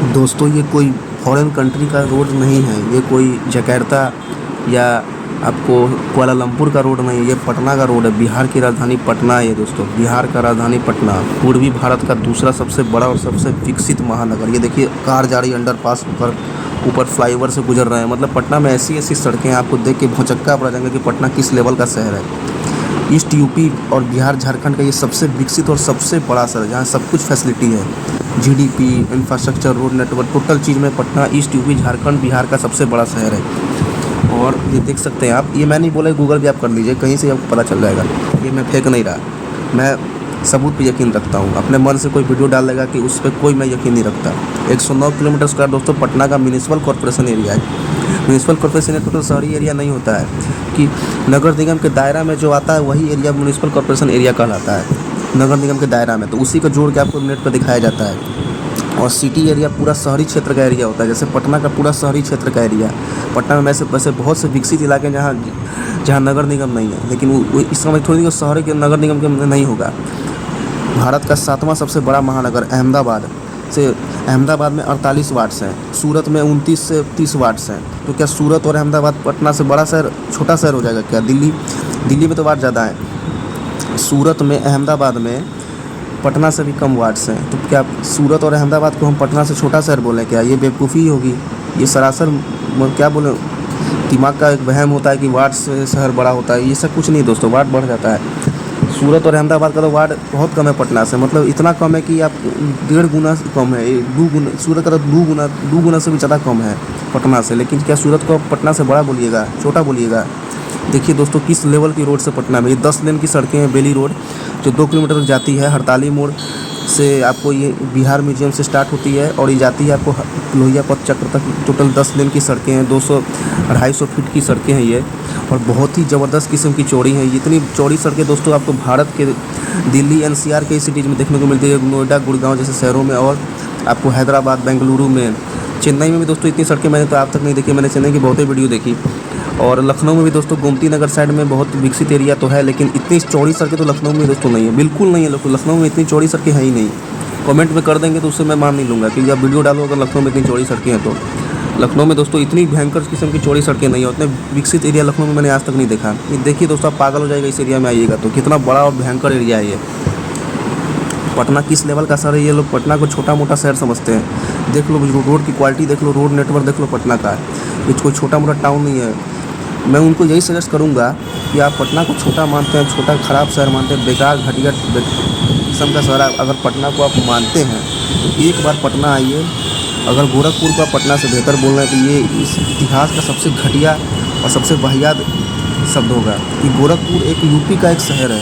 दोस्तों ये कोई फॉरेन कंट्री का रोड नहीं है, ये कोई जकार्ता या आपको कुआलालंपुर का रोड नहीं है, ये पटना का रोड है। बिहार की राजधानी पटना है ये दोस्तों, बिहार का राजधानी पटना, पूर्वी भारत का दूसरा सबसे बड़ा और सबसे विकसित महानगर। ये देखिए कार जा रही है अंडरपास होकर, ऊपर फ्लाईओवर से गुजर रहे हैं। मतलब पटना में ऐसी ऐसी सड़कें हैं, आपको देख के भौचक्का पड़ जाएंगे कि पटना किस लेवल का शहर है। ईस्ट यूपी और बिहार झारखंड का ये सबसे विकसित और सबसे बड़ा शहर है, जहाँ सब कुछ फैसिलिटी है। GDP, infrastructure, road network, total चीज़ में पटना ईस्ट यूपी झारखंड बिहार का सबसे बड़ा शहर है। और ये देख सकते हैं आप, ये मैं नहीं बोला, गूगल पे आप कर लीजिए, कहीं से आपको पता चल जाएगा। ये मैं फेंक नहीं रहा, मैं सबूत पे यकीन रखता हूँ। अपने मन से कोई वीडियो डाल देगा कि उस पर कोई मैं यकीन नहीं रखता। 109 किलोमीटर स्क्वायर दोस्तों पटना का म्यूनिसिपल कॉर्पोरेशन एरिया है। म्यूनिसिपल कॉर्पोरेशन टोटल शहरी एरिया नहीं होता है कि नगर निगम के दायरा में जो आता है वही एरिया म्यूनिसिपल कॉर्पोरेशन एरिया कहलाता है, नगर निगम के दायरा में। तो उसी को जोड़ के आपको नेट पर दिखाया जाता है। और सिटी एरिया पूरा शहरी क्षेत्र का एरिया होता है, जैसे पटना का पूरा शहरी क्षेत्र का एरिया। पटना में वैसे बहुत से विकसित इलाके हैं जहाँ नगर निगम नहीं है, लेकिन वो इस समय थोड़ी शहर के नगर निगम के नहीं होगा। भारत का 7वां सबसे बड़ा महानगर अहमदाबाद में 48 वार्ड्स हैं, सूरत में 29 से 30 वार्ड्स हैं। तो क्या सूरत और अहमदाबाद पटना से बड़ा शहर छोटा शहर हो जाएगा क्या? दिल्ली में तो वार्ड ज़्यादा है। सूरत में, अहमदाबाद में पटना से भी कम वार्ड्स हैं। तो क्या सूरत और अहमदाबाद को हम पटना से छोटा शहर बोलें क्या? ये बेवकूफ़ी होगी। ये सरासर क्या बोलें, दिमाग का एक वहम होता है कि वार्ड से शहर बड़ा होता है। ये सब कुछ नहीं दोस्तों, वार्ड बढ़ जाता है। सूरत और अहमदाबाद का तो वार्ड बहुत कम है पटना से, मतलब इतना कम है कि आप 1.5 गुना कम है, 2 गुना। सूरत का तो 2 गुना से भी ज़्यादा कम है पटना से। लेकिन क्या सूरत को पटना से बड़ा बोलिएगा, छोटा बोलिएगा? देखिए दोस्तों किस लेवल की रोड से पटना में, ये 10 लेन की सड़कें हैं। बेली रोड जो 2 किलोमीटर तक जाती है, हड़ताली मोड़ से आपको ये बिहार म्यूजियम से स्टार्ट होती है और ये जाती है आपको लोहिया पथ चक्र तक। टोटल 10 लेन की सड़कें हैं, 200-250 फीट की सड़कें हैं ये, और बहुत ही ज़बरदस्त किस्म की चौड़ी हैं। इतनी चौड़ी सड़कें दोस्तों आपको भारत के दिल्ली एनसीआर कई सिटीज़ में देखने को मिलती है, नोएडा, गुड़गांव जैसे शहरों में, और आपको हैदराबाद, बेंगलुरु में, चेन्नई में भी दोस्तों इतनी सड़कें मैंने तो आज तक नहीं देखी। मैंने चेन्नई की बहुत ही वीडियो देखी। और लखनऊ में भी दोस्तों गोमती नगर साइड में बहुत विकसित एरिया तो है, लेकिन इतनी चौड़ी सड़कें तो लखनऊ में दोस्तों नहीं है, बिल्कुल नहीं है। लखनऊ में इतनी चौड़ी सड़कें हैं ही नहीं। कमेंट में कर देंगे तो उससे मैं मान नहीं लूँगा कि जब वीडियो डालो अगर लखनऊ में इतनी चौड़ी सड़कें हैं तो। लखनऊ में दोस्तों इतनी भयंकर किस्म की चौड़ी सड़कें नहीं है, उतने विकसित एरिया लखनऊ में मैंने आज तक नहीं देखा। ये देखिए दोस्तों, आप पागल हो जाएगा इस एरिया में आइएगा तो, कितना बड़ा और भयंकर एरिया है ये। पटना किस लेवल का शहर है, ये लोग पटना को छोटा मोटा शहर समझते हैं। देख लो रोड की क्वालिटी देख लो, रोड नेटवर्क देख लो पटना का, ये कोई छोटा मोटा टाउन नहीं है। मैं उनको यही सजेस्ट करूंगा कि आप पटना को छोटा मानते हैं, छोटा ख़राब शहर मानते हैं, बेकार घटिया किस्म का शहर, अगर पटना को आप मानते हैं तो एक बार पटना आइए। अगर गोरखपुर को आप पटना से बेहतर बोल रहे हैं तो ये इस इतिहास का सबसे घटिया और सबसे वाहियात शब्द होगा कि गोरखपुर एक यूपी का एक शहर है,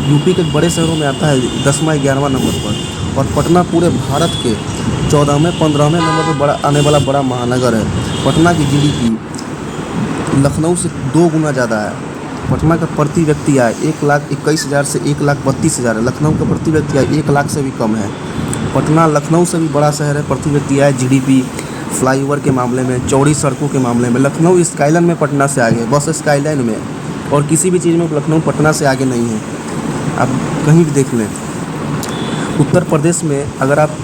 यूपी के बड़े शहरों में आता है 10वां 11वां नंबर पर, और पटना पूरे भारत के 14वें 15वें नंबर पर आने वाला बड़ा महानगर है। पटना की जीडीपी लखनऊ से 2 गुना ज़्यादा है। पटना का प्रति व्यक्ति आय 1,21,000 से 1,32,000 है। लखनऊ का प्रति व्यक्ति आय 1 लाख से भी कम है। पटना लखनऊ से भी बड़ा शहर है प्रति व्यक्ति आय, जीडीपी, फ्लाईओवर के मामले में, चौड़ी सड़कों के मामले में। लखनऊ स्काईलाइन में पटना से आगे, बस स्काईलाइन में, और किसी भी चीज़ में लखनऊ पटना से आगे नहीं है। आप कहीं भी देख लें। उत्तर प्रदेश में अगर आप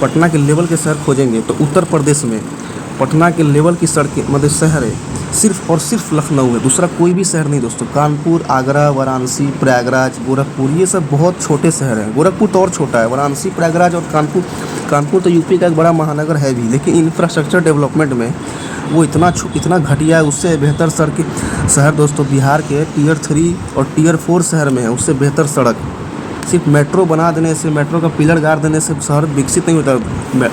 पटना के लेवल के शहर खोजेंगे तो उत्तर प्रदेश में पटना के लेवल की सड़कें मतलब शहर है सिर्फ और सिर्फ लखनऊ है, दूसरा कोई भी शहर नहीं दोस्तों। कानपुर, आगरा, वाराणसी, प्रयागराज, गोरखपुर, ये सब बहुत छोटे शहर हैं। गोरखपुर तो और छोटा है। वाराणसी, प्रयागराज और कानपुर तो यूपी का एक बड़ा महानगर है भी, लेकिन इंफ्रास्ट्रक्चर डेवलपमेंट में वो इतना घटिया है। उससे बेहतर शहर दोस्तों बिहार के टियर 3 और टियर 4 शहर में है, उससे बेहतर सड़क। सिर्फ मेट्रो बना देने से, मेट्रो का पिलर गाड़ देने से शहर विकसित नहीं होता।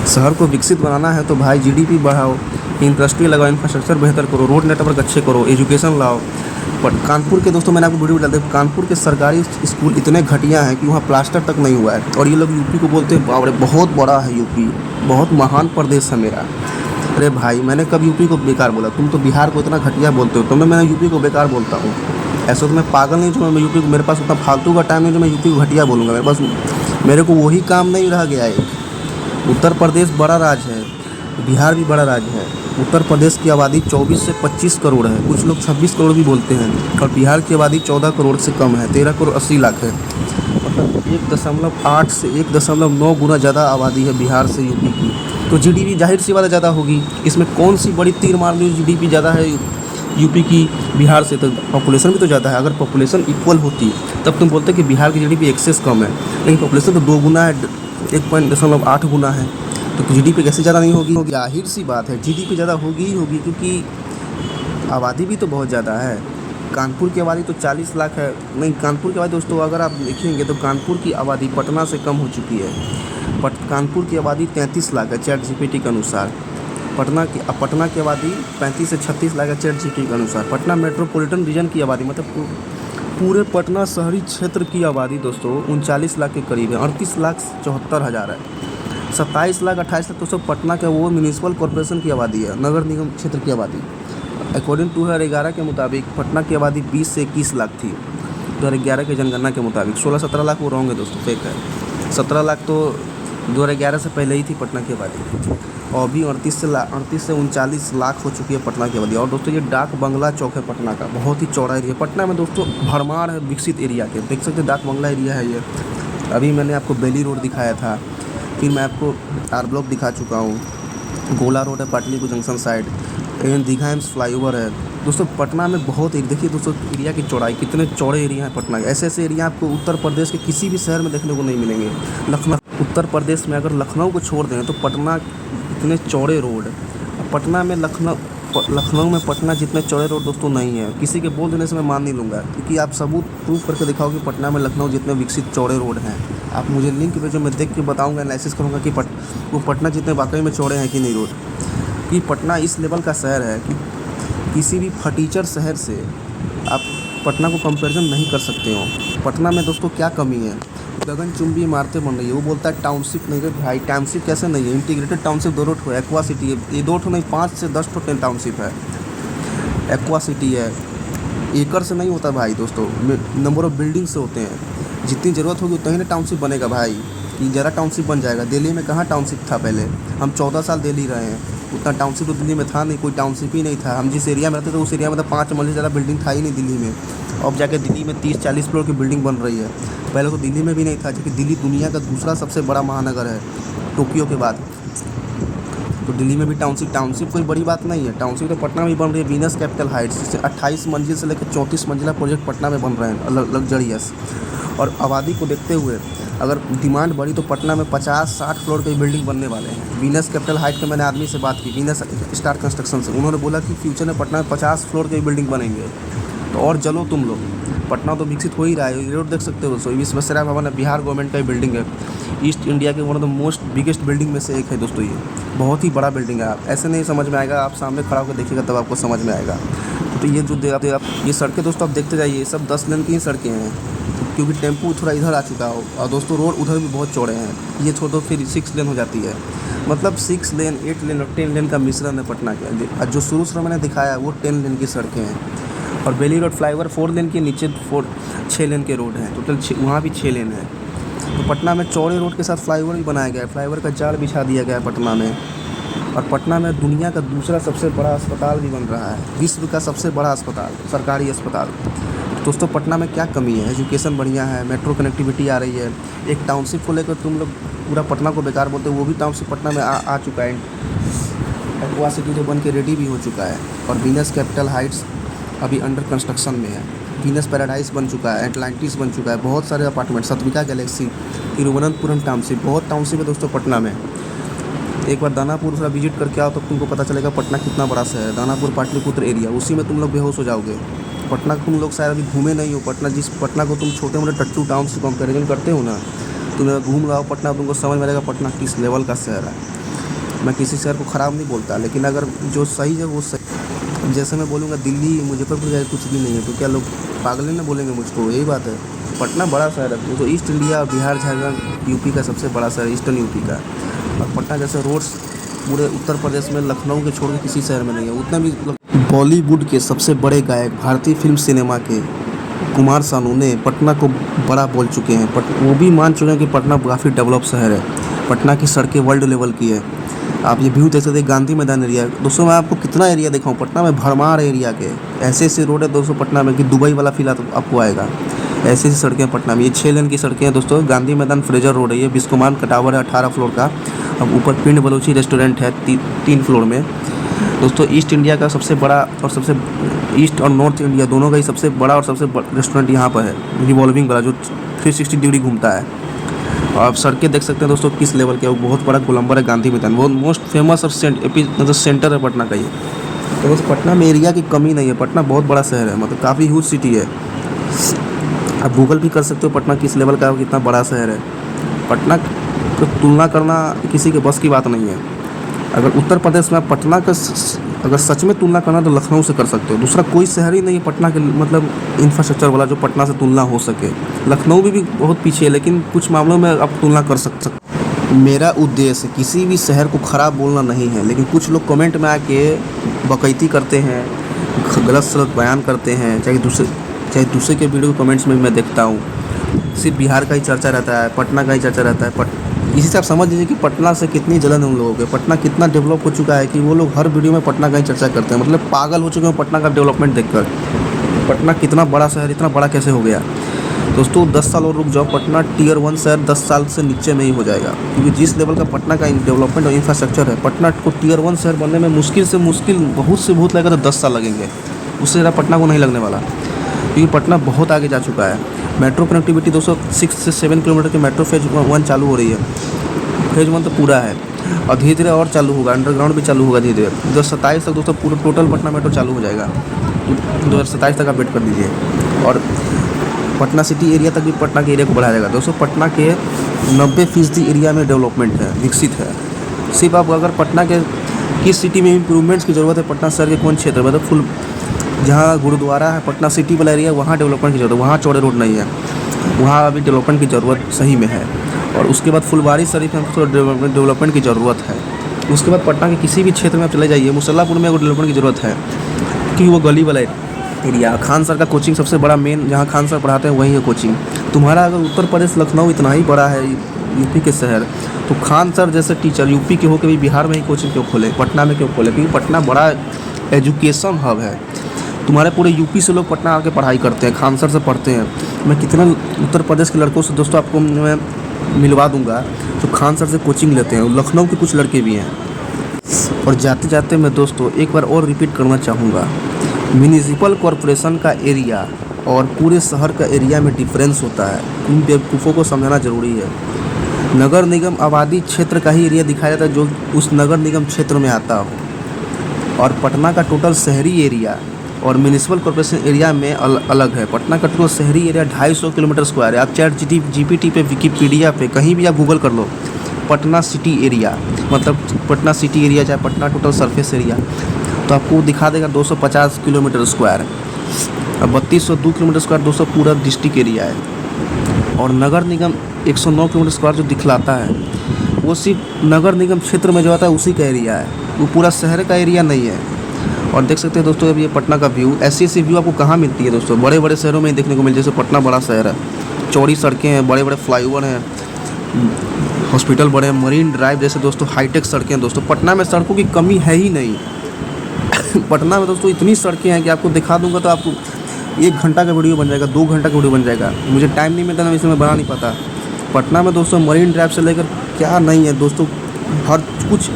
शहर को विकसित बनाना है तो भाई जीडीपी बढ़ाओ, इंडस्ट्री लगाओ, इंफ्रास्ट्रक्चर बेहतर करो, रोड नेटवर्क अच्छे करो, एजुकेशन लाओ। पर कानपुर के दोस्तों मैंने आपको वीडियो डाल दिया, कानपुर के सरकारी स्कूल इतने घटिया हैं कि वहाँ प्लास्टर तक नहीं हुआ है। और ये लोग यूपी को बोलते हैं बाप रे बहुत बड़ा है यूपी, बहुत महान प्रदेश है मेरा। अरे भाई मैंने कब यूपी को बेकार बोला? तुम तो बिहार को इतना घटिया बोलते हो, तो मैं यूपी को बेकार बोलता हूँ? ऐसा तो मैं पागल नहीं जो मैं यूपी को, मेरे पास उतना फालतू का टाइम है जो मैं यूपी को घटिया बोलूँगा। मेरे को वही काम नहीं रह गया है। उत्तर प्रदेश बड़ा राज्य है, बिहार भी बड़ा राज्य है। उत्तर प्रदेश की आबादी 24 से 25 करोड़ है, कुछ लोग 26 करोड़ भी बोलते हैं, और बिहार की आबादी 14 करोड़ से कम है, 13 करोड़ 80 लाख है। मतलब 1.8 से 1.9 गुना ज़्यादा आबादी है बिहार से यूपी की। तो जीडीपी जाहिर सी बात है ज़्यादा होगी। इसमें कौन सी बड़ी तीर मार ली जीडीपी ज़्यादा है यूपी की बिहार से, तो पॉपुलेशन भी तो ज़्यादा है। अगर पॉपुलेशन इक्वल होती तब तुम बोलते कि बिहार की जीडीपी एक्सेस कम है, लेकिन पॉपुलेशन तो 2 गुना है, 1.8 गुना है, तो जीडीपी कैसे ज़्यादा नहीं होगी? जाहिर सी बात है जीडीपी ज़्यादा होगी ही होगी, क्योंकि आबादी भी तो बहुत ज़्यादा है। कानपुर की आबादी तो 40 लाख है। नहीं, कानपुर की आबादी दोस्तों अगर आप देखेंगे तो कानपुर की आबादी पटना से कम हो चुकी है। कानपुर की आबादी 33 लाख है चैट जीपीटी के अनुसार। पटना की आबादी 35 से 36 लाख है चैट जीपीटी के अनुसार। पटना मेट्रोपॉलिटन रीजन की आबादी मतलब पूरे पटना शहरी क्षेत्र की आबादी दोस्तों 39 लाख के करीब है। 38,74,000 है। 27 लाख 28 लाख दोस्तों पटना के वो म्यूनिसिपल कॉरपोरेशन की आबादी है, नगर निगम क्षेत्र की आबादी। अकॉर्डिंग 2011 के मुताबिक पटना की आबादी 20 से 21 लाख थी 2011 के जनगणना के मुताबिक। 16-17 लाख वो रॉन्ग है दोस्तों, फेक है। 17 लाख तो 2011 से पहले ही थी पटना की आबादी, और अभी 38 से 39 लाख हो चुकी है पटना की आबादी। और दोस्तों ये डाक बंगला चौक है पटना का, बहुत ही चौड़ा एरिया पटना में दोस्तों, भरमार है विकसित एरिया के। देख सकते डाक बंगला एरिया है ये। अभी मैंने आपको बेली रोड दिखाया था, फिर मैं आपको आर ब्लॉक दिखा चुका हूँ, गोला रोड है पाटलिपुत्र जंक्शन साइड, एवं दीघा एम्स फ्लाईओवर है। दोस्तों पटना में बहुत देखिए दोस्तों एरिया की चौड़ाई, कितने चौड़े एरिया हैं पटना के। ऐसे ऐसे एरिया आपको उत्तर प्रदेश के किसी भी शहर में देखने को नहीं मिलेंगे। लखनऊ, उत्तर प्रदेश में अगर लखनऊ को छोड़ दें तो पटना इतने चौड़े रोड, पटना में लखनऊ में पटना जितने चौड़े रोड दोस्तों नहीं है। किसी के बोल देने से मैं मान नहीं लूँगा, क्योंकि आप सबूत प्रूफ करके दिखाओ कि पटना में लखनऊ जितने विकसित चौड़े रोड हैं। आप मुझे लिंक भेजो, मैं देख के बताऊँगा, एनालिसिस करूँगा कि वो पटना जितने वाकई में चौड़े हैं कि नहीं रोड। कि पटना इस लेवल का शहर है कि किसी भी फटीचर शहर से आप पटना को कंपैरिजन नहीं कर सकते हो। पटना में दोस्तों क्या कमी है? गगनचुंबी इमारतें बन रही है। वो बोलता है टाउनशिप नहीं है भाई, टाउनशिप कैसे नहीं है? इंटीग्रेटेड टाउनशिप 2 ठो है, एक्वा सिटी है, ये 2 ठो नहीं 5 से 10 ठो टाउनशिप है। एक्वा सिटी है, एकड़ से नहीं होता भाई दोस्तों, नंबर ऑफ बिल्डिंग से होते हैं। जितनी ज़रूरत होगी उतना ही ना टाउनशिप बनेगा भाई, कि ज़रा टाउनशिप बन जाएगा। दिल्ली में कहाँ टाउनशिप था पहले? हम 14 साल दिल्ली रहे हैं, उतना टाउनशिप तो दिल्ली में था नहीं, कोई टाउनशिप ही नहीं था। हम जिस एरिया में रहते थे उस एरिया में तो 5 मंजिल ज़्यादा बिल्डिंग था ही नहीं दिल्ली में। अब जाके दिल्ली में 30-40 फ्लोर की बिल्डिंग बन रही है। पहले तो दिल्ली में भी नहीं था, क्योंकि दिल्ली दुनिया का दूसरा सबसे बड़ा महानगर है टोक्यो के बाद। तो दिल्ली में भी टाउनशिप कोई बड़ी बात नहीं है। टाउनशिप तो पटना में भी बन रही है, वीनस कैपिटल हाइट्स 28 मंजिल से लेकर 34 मंजिला प्रोजेक्ट पटना में बन रहे हैं लग्जरियस। और आबादी को देखते हुए अगर डिमांड बढ़ी तो पटना में 50-60 फ्लोर की बिल्डिंग बनने वाले हैं। वीनस कैपिटल हाइट के मैंने आदमी से बात की, वीनस स्टार कंस्ट्रक्शन से, उन्होंने बोला कि फ्यूचर में पटना में 50 फ्लोर की बिल्डिंग बनेंगे। तो और चलो तुम लोग, पटना तो विकसित हो ही रहा है। रोड देख सकते हो दोस्तों, विश्वेश्वरैया भवन है, बिहार गवर्नमेंट का ही बिल्डिंग है, ईस्ट इंडिया के one of the most biggest building में से एक है दोस्तों। ये बहुत ही बड़ा बिल्डिंग है। आप ऐसे नहीं समझ में आएगा, आप सामने खड़ा होकर देखिएगा तब आपको समझ में आएगा। तो ये जो आप ये सड़कें दोस्तों आप देखते जाइए, सब 10 लेन की ही सड़कें हैं, क्योंकि टेम्पू थोड़ा इधर आ चुका हो। और दोस्तों रोड उधर भी बहुत चौड़े हैं, ये छोड़ दो फिर 6 लेन हो जाती है। मतलब 6 लेन, 8 लेन और 10 लेन का मिश्रण है पटना के। जो शुरू मैंने दिखाया वो 10 लेन की सड़कें हैं। और बेली रोड फ्लाईओवर 4 लेन के, नीचे 6 लेन के रोड हैं, टोटल वहाँ भी 6 लेन है। तो पटना में चौड़े रोड के साथ फ्लाईओवर भी बनाया गया है, फ्लाईओवर का जाल बिछा दिया गया है पटना में। और पटना में दुनिया का दूसरा सबसे बड़ा अस्पताल भी बन रहा है, विश्व का सबसे बड़ा अस्पताल, सरकारी अस्पताल। दोस्तों पटना में क्या कमी है? एजुकेशन बढ़िया है, मेट्रो कनेक्टिविटी आ रही है। एक टाउनशिप को लेकर तुम लोग पूरा पटना को बेकार बोलते हो, वो भी टाउनशिप पटना में आ चुका है। एक्वा सिटी तो बन के रेडी भी हो चुका है। और वीनस कैपिटल हाइट्स अभी अंडर कंस्ट्रक्शन में है। वीनस पैराडाइज बन चुका है, एटलांटिस बन चुका है, बहुत सारे अपार्टमेंट, सतविका गैलेक्सी, तिरुवनंतपुरम टाउनशिप, बहुत टाउनशिप है दोस्तों पटना में। एक बार दानापुर थोड़ा विजिट करके आओ तो तुमको पता चलेगा पटना कितना बड़ा शहर है। दानापुर पाटलिपुत्र एरिया, उसी में तुम लोग बेहोश हो जाओगे। पटना तुम लोग शायद अभी घूमे नहीं हो। पटना को तुम छोटे मोटे टट्टू टाउन से कंपेरिजन करते हो ना, तुम घूम लाओ पटना, तुमको समझ में आएगा पटना किस लेवल का शहर है। मैं किसी शहर को ख़राब नहीं बोलता, लेकिन अगर जो सही है वो सही। जैसे मैं बोलूँगा दिल्ली मुजफ्फरपुर जाए कुछ भी नहीं है, तो क्या लोग पागल ना बोलेंगे मुझको? यही बात है। पटना बड़ा शहर है, तो east India, Bihar, Jharkhand, UP का सबसे बड़ा शहर, ईस्टर्न यूपी का। और पटना जैसे रोड्स पूरे उत्तर प्रदेश में लखनऊ के छोड़ के किसी शहर में नहीं है। उतना भी बॉलीवुड के सबसे बड़े गायक, भारतीय फिल्म सिनेमा के कुमार सानू ने पटना को बड़ा बोल चुके हैं। वो भी मान चुके हैं कि पटना काफ़ी डेवलप शहर है। पटना की सड़कें वर्ल्ड लेवल की है। आप ये व्यू देख सकते हैं, गांधी मैदान एरिया। दोस्तों मैं आपको कितना एरिया दिखाऊं पटना में, भरमार एरिया के ऐसे ऐसे रोड है दोस्तों पटना में कि दुबई वाला फील आपको आएगा। ऐसी सड़कें पटना में। ये 6 लेन की सड़कें हैं दोस्तों। गांधी मैदान फ्रेजर रोड है, ये बिस्कुमान का टावर है 18 फ्लोर का, अब ऊपर पिंड बलोची रेस्टोरेंट है 3 फ्लोर में दोस्तों। ईस्ट इंडिया का सबसे बड़ा और सबसे ईस्ट और नॉर्थ इंडिया दोनों का ही सबसे बड़ा और सबसे रेस्टोरेंट यहाँ पर है, रिवॉल्विंग वाला जो 360 डिग्री घूमता है। और आप सड़कें देख सकते हैं दोस्तों किस लेवल के, वो बहुत बड़ा गोलंबर है गांधी मैदान, बहुत मोस्ट फेमस और मतलब सेंटर है पटना का ये। तो बस पटना में एरिया की कमी नहीं है, पटना बहुत बड़ा शहर है, मतलब काफ़ी ह्यूज सिटी है। आप गूगल भी कर सकते हो पटना किस लेवल का है, कितना बड़ा शहर है। पटना को तुलना करना किसी के बस की बात नहीं है। अगर उत्तर प्रदेश में आप पटना का अगर सच में तुलना करना तो लखनऊ से कर सकते हो। दूसरा कोई शहर ही नहीं है पटना के मतलब इंफ्रास्ट्रक्चर वाला जो पटना से तुलना हो सके। लखनऊ भी बहुत पीछे है, लेकिन कुछ मामलों में आप तुलना कर सकते। मेरा उद्देश्य किसी भी शहर को ख़राब बोलना नहीं है, लेकिन कुछ लोग कमेंट में आके बकैती करते हैं, गलत सलत बयान करते हैं, चाहे दूसरे के वीडियो कमेंट्स में मैं देखता हूँ सिर्फ बिहार का ही चर्चा रहता है, पटना का ही चर्चा रहता है। इसी से आप समझ लीजिए कि पटना से कितनी जलन है उन लोगों के। पटना कितना डेवलप हो चुका है कि वो लोग हर वीडियो में पटना का ही चर्चा करते हैं, मतलब पागल हो चुके हैं पटना का डेवलपमेंट देखकर। पटना कितना बड़ा शहर इतना बड़ा कैसे हो गया दोस्तों। 10 साल और रुक जाओ, पटना टियर 1 शहर 10 साल से नीचे में ही हो जाएगा, क्योंकि जिस लेवल का पटना का डेवलपमेंट और इंफ्रास्ट्रक्चर है, पटना को टियर 1 शहर बनने में मुश्किल से मुश्किल बहुत लगेगा तो 10 साल लगेंगे, उससे ज़्यादा पटना को नहीं लगने वाला, क्योंकि पटना बहुत आगे जा चुका है। मेट्रो कनेक्टिविटी 206 से 7 किलोमीटर की मेट्रो फेज 1 चालू हो रही है। फेज 1 तो पूरा है और धीरे धीरे और चालू होगा, अंडरग्राउंड भी चालू होगा धीरे धीरे। 2027 तक दोस्तों पूरा टोटल पटना मेट्रो चालू हो जाएगा। 2027 तक आप वेट कर दीजिए। और पटना सिटी एरिया तक भी पटना के एरिया को बढ़ाया जाएगा दोस्तों। पटना के 90% एरिया में डेवलपमेंट है, विकसित है। सिर्फ आप अगर पटना के किस सिटी में इम्प्रूवमेंट्स की ज़रूरत है, पटना शहर के कौन क्षेत्र मतलब फुल जहाँ गुरुद्वारा है पटना सिटी वाला एरिया, वहाँ डेवलपमेंट की ज़रूरत है। वहाँ चौड़े रोड नहीं है, वहाँ अभी डेवलपमेंट की ज़रूरत सही में है। और उसके बाद फुलवारी शरीफ में थोड़ा डेवलपमेंट की ज़रूरत है। उसके बाद पटना के किसी भी क्षेत्र में आप चले जाइए, मुसल्लापुर में डेवलपमेंट की ज़रूरत है, क्योंकि वो गली वाला एरिया। खान सर का कोचिंग सबसे बड़ा मेन जहाँ खान सर पढ़ाते हैं वही है कोचिंग। तुम्हारा अगर उत्तर प्रदेश लखनऊ इतना ही बड़ा है यूपी के शहर, तो खान सर जैसे टीचर यूपी के होकर भी बिहार में ही कोचिंग क्यों खोले, पटना में क्यों खोले? क्योंकि पटना बड़ा एजुकेशन हब है। तुम्हारे पूरे यूपी से लोग पटना आके पढ़ाई करते हैं, खान सर से पढ़ते हैं। मैं कितना उत्तर प्रदेश के लड़कों से दोस्तों आपको मैं मिलवा दूंगा जो खान सर से कोचिंग लेते हैं। लखनऊ के कुछ लड़के भी हैं। और जाते जाते मैं दोस्तों एक बार और रिपीट करना चाहूँगा, म्यूनिसिपल कॉरपोरेशन का एरिया और पूरे शहर का एरिया में डिफरेंस होता है। इन बेवकूफ़ों को समझना ज़रूरी है। नगर निगम आबादी क्षेत्र का ही एरिया दिखाया जाता है जो उस नगर निगम क्षेत्र में आता हो, और पटना का टोटल शहरी एरिया और म्यूनिसिपल कॉरपोरेशन एरिया में अलग है। पटना का टोटल शहरी एरिया 250 किलोमीटर स्क्वायर है। आप चैट जीपीटी पे, विकिपीडिया पे, कहीं भी आप गूगल कर लो पटना सिटी एरिया, मतलब पटना सिटी एरिया चाहे पटना टोटल सरफेस एरिया, तो आपको दिखा देगा 250 किलोमीटर स्क्वायर। अब 3202 किलोमीटर स्क्वायर दोस्तों पूरा डिस्ट्रिक्ट एरिया है। और नगर निगम 109 किलोमीटर स्क्वायर जो दिखलाता है वो सिर्फ नगर निगम क्षेत्र में जो आता है उसी का एरिया है, वो पूरा शहर का एरिया नहीं है। और देख सकते हैं दोस्तों अब ये पटना का व्यू, ऐसी व्यू आपको कहाँ मिलती है दोस्तों? बड़े बड़े शहरों में देखने को मिलती है। जैसे पटना बड़ा शहर है, चौड़ी सड़कें हैं, बड़े बड़े फ्लाईओवर हैं, हॉस्पिटल बड़े हैं, मरीन ड्राइव जैसे दोस्तों हाईटेक सड़कें हैं दोस्तों। पटना में सड़कों की कमी है ही नहीं। पटना में दोस्तों इतनी सड़कें हैं कि आपको दिखा दूंगा तो आपको 1 घंटा का वीडियो बन जाएगा, 2 घंटा का वीडियो बन जाएगा। मुझे टाइम नहीं मिलता ना, इसलिए मैं बना नहीं पाता। पटना में दोस्तों मरीन ड्राइव से लेकर क्या नहीं है दोस्तों, हर कुछ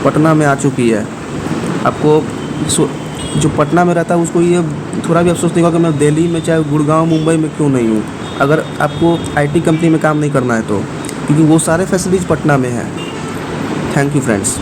पटना में आ चुकी है। आपको जो पटना में रहता है उसको ये थोड़ा भी अफसोस नहीं होगा कि मैं दिल्ली में चाहे गुड़गांव मुंबई में क्यों नहीं हूँ, अगर आपको आईटी कंपनी में काम नहीं करना है तो, क्योंकि वो सारे फैसिलिटीज़ पटना में हैं। Thank you friends.